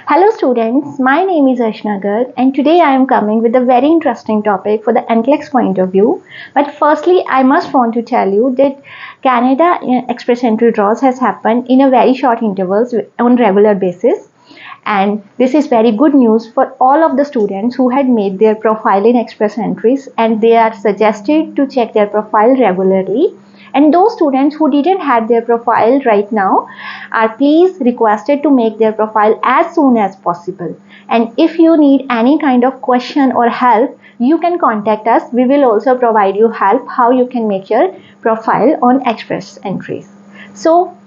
Hello students, my name is Arshna Garg and today I am coming with a very interesting topic for the NCLEX point of view. But firstly, I must want to tell you that Canada Express Entry draws has happened in a very short intervals on regular basis. And this is very good news for all of the students who had made their profile in Express Entries, and they are suggested to check their profile regularly. And those students who didn't have their profile right now are please requested to make their profile as soon as possible. And if you need any kind of question or help, you can contact us. We will also provide you help how you can make your profile on Express Entries. So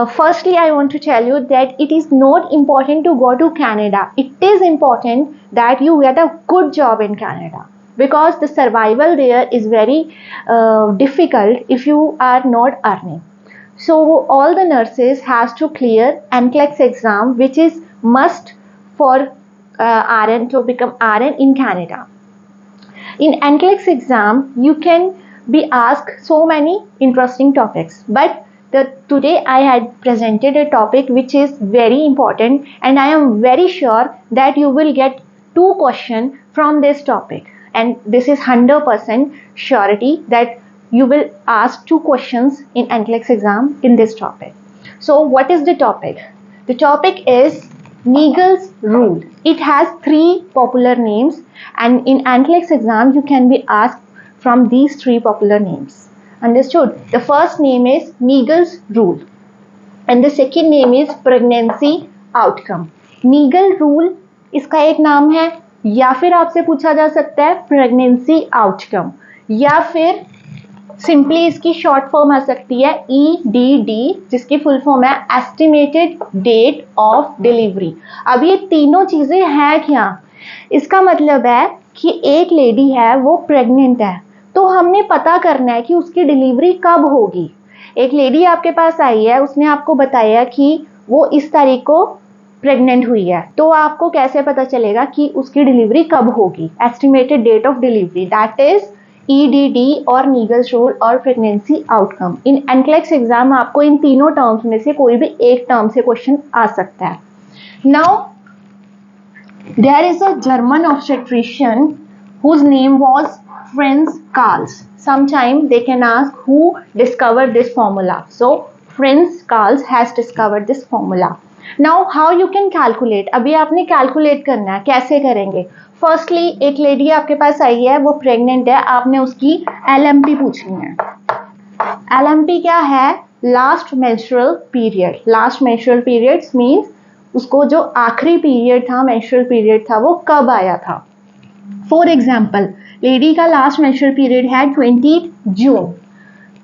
firstly, I want to tell you that it is not important to go to Canada. It is important that you get a good job in Canada, because the survival there is very difficult if you are not earning. So all the nurses has to clear NCLEX exam, which is must for RN to become RN in Canada. In NCLEX exam, you can be asked so many interesting topics, but today I had presented a topic which is very important, and I am very sure that you will get 2 questions from this topic, and this is 100% surety that you will ask 2 questions in NCLEX exam in this topic. So what is the topic? The topic is Naegele's rule. It has 3 popular names, and in NCLEX exam you can be asked from these 3 popular names. Understood? The first name is Naegele's rule and the second name is pregnancy outcome. Naegele rule इसका एक नाम है, या फिर आपसे पूछा जा सकता है प्रेगनेंसी आउटकम, या फिर सिंपली इसकी शॉर्ट फॉर्म आ सकती है EDD, जिसकी फुल फॉर्म है एस्टिमेटेड डेट ऑफ डिलीवरी. अब ये तीनों चीजें हैं क्या? इसका मतलब है कि एक लेडी है वो प्रेग्नेंट है, तो हमने पता करना है कि उसकी डिलीवरी कब होगी. एक लेडी आपके पास आई है, उसने आपको बताया कि वो इस तारीख को प्रेग्नेंट हुई है, तो आपको कैसे पता चलेगा कि उसकी डिलीवरी कब होगी? Estimated date of delivery, that is EDD और Naegele's रूल और pregnancy outcome. In NCLEX exam आपको इन तीनों टर्म्स में से कोई भी एक टर्म से क्वेश्चन आ सकता है. Now there is a German obstetrician whose name was Franz Karls. Sometime they can ask who discovered this formula. So Franz Karls has discovered this formula. Now how you can calculate? अभी आपने calculate करना है. कैसे करेंगे? Firstly एक lady आपके पास आई है, वो प्रेग्नेंट है, आपने उसकी LMP पूछनी है. LMP क्या है? Last menstrual period. Last menstrual periods means उसको जो आखिरी पीरियड था, मेंस्ट्रुअल पीरियड था, वो कब आया था. फॉर एग्जाम्पल, लेडी का लास्ट मेंस्ट्रुअल पीरियड है 20 जून.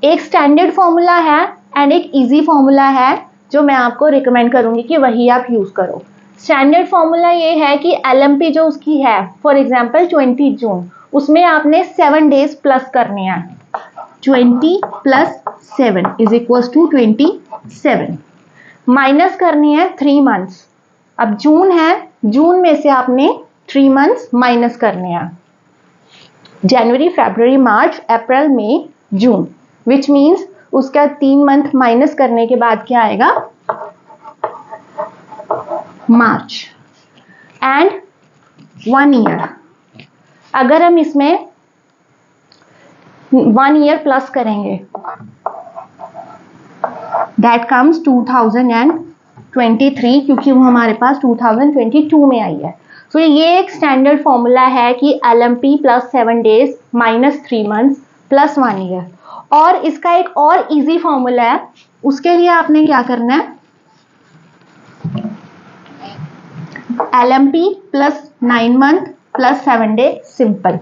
एक स्टैंडर्ड फॉर्मूला है एंड एक इजी फॉर्मूला है जो मैं आपको रिकमेंड करूंगी कि वही आप यूज करो. स्टैंडर्ड फॉर्मूला ये है कि LMP जो उसकी है, फॉर एग्जाम्पल 20 जून, उसमें आपने 7 डेज प्लस करने हैं. 20 plus 7 is equal to 27. Minus करनी है 3 मंथ्स. अब जून है, जून में से आपने 3 मंथ्स माइनस करने हैं. जनवरी, फरवरी, मार्च, अप्रैल, मई, जून, विच मीन्स उसका 3 मंथ माइनस करने के बाद क्या आएगा? मार्च. And 1 year. अगर हम इसमें 1 ईयर प्लस करेंगे, दैट कम्स 2023, क्योंकि वो हमारे पास 2022 में आई है. तो ये एक स्टैंडर्ड फॉर्मूला है कि LMP plus 7 days minus 3 months plus 1 year. और इसका एक और इजी फॉर्मूला है, उसके लिए आपने क्या करना है? LMP plus 9 month plus 7 day simple,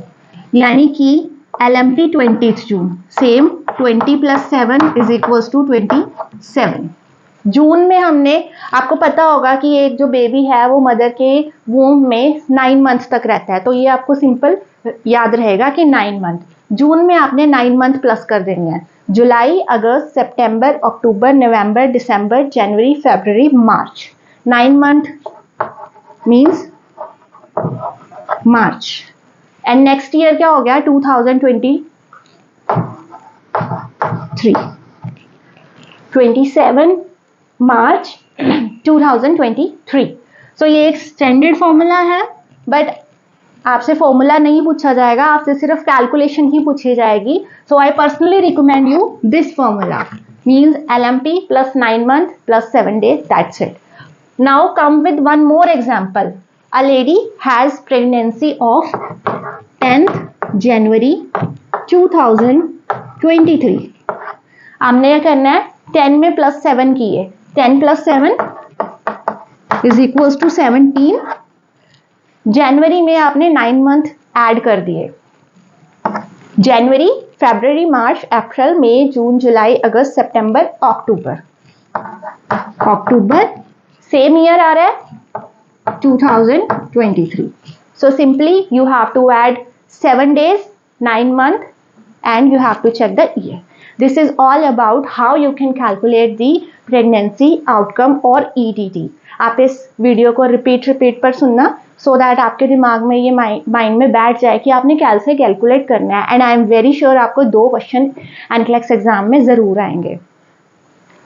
यानी कि LMP 20 June, same 20 plus 7 is equal to 27. जून में हमने, आपको पता होगा कि एक जो बेबी है वो मदर के वूम में 9 मंथ तक रहता है, तो ये आपको सिंपल याद रहेगा कि 9 मंथ. जून में आपने 9 मंथ प्लस कर देनी है. जुलाई, अगस्त, सितंबर, अक्टूबर, नवंबर, दिसंबर, जनवरी, फरवरी, मार्च. 9 month means March. And next year क्या हो गया? 2023. 27 March 2023. सो ये एक स्टैंडर्ड फॉर्मूला है, बट आपसे फॉर्मूला नहीं पूछा जाएगा, आपसे सिर्फ कैलकुलेशन ही पूछी जाएगी. So I personally recommend you this formula, means LMP plus 9 months plus 7 days, that's it. Now come with one more example. A lady has pregnancy of 10th January 2023. हमने क्या करना है, 10 में प्लस 7 किए, 10 प्लस 7 इज इक्वल्स टू 17. जनवरी में आपने 9 month add कर दिए, जनवरी, फरवरी, मार्च, अप्रैल, मई, जून, जुलाई, अगस्त, सितंबर, अक्टूबर. अक्टूबर सेम ईयर आ रहा है 2023. So simply you have to add 7 days, 9 month, and you have to check the year. This is all about how you can calculate the pregnancy outcome or EDT. आप इस video को repeat पर सुनना, so that आपके दिमाग में ये mind में बैठ जाए कि आपने कैसे कैलकुलेट करना है. And I am very sure आपको 2 क्वेश्चन NCLEX एग्जाम में ज़रूर आएंगे.